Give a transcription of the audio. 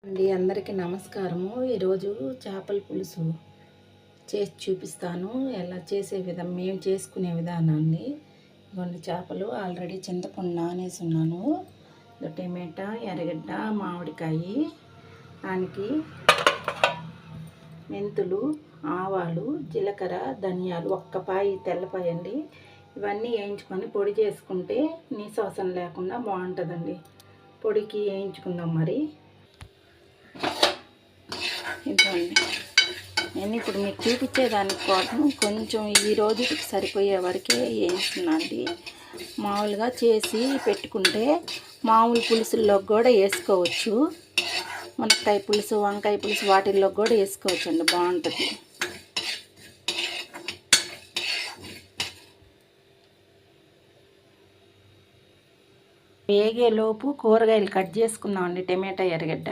అండి అందరికీ నమస్కారము. ఈరోజు చేపల పులుసు చేసి చూపిస్తాను. ఎలా చేసే మేము చేసుకునే విధానాన్ని. ఇదిగోండి చేపలు ఆల్రెడీ చింతపండు నానేసి ఉన్నాను. టమాటా, ఎర్రగడ్డ, మామిడికాయ, దానికి మెంతులు, ఆవాలు, జీలకర్ర, ధనియాలు, ఒక్కపాయి తెల్లపాయ అండి. ఇవన్నీ వేయించుకొని పొడి చేసుకుంటే నీసు వాసన లేకుండా బాగుంటుందండి. పొడికి వేయించుకుందాం మరి. ఇదిగోండి నేను ఇప్పుడు మీకు చూపించేదాని కోసం కొంచెం ఈ రోజుకి సరిపోయే వరకే వేస్తున్నా అండి. మామూలుగా చేసి పెట్టుకుంటే మామూలు పులుసుల్లోకి కూడా వేసుకోవచ్చు. మునక్కాయ పులుసు, వంకాయ పులుసు వాటిల్లో కూడా వేసుకోవచ్చు అండి, బాగుంటుంది. వేగేలోపు కూరగాయలు కట్ చేసుకుందామండి. టమాటా, ఎర్రగడ్డ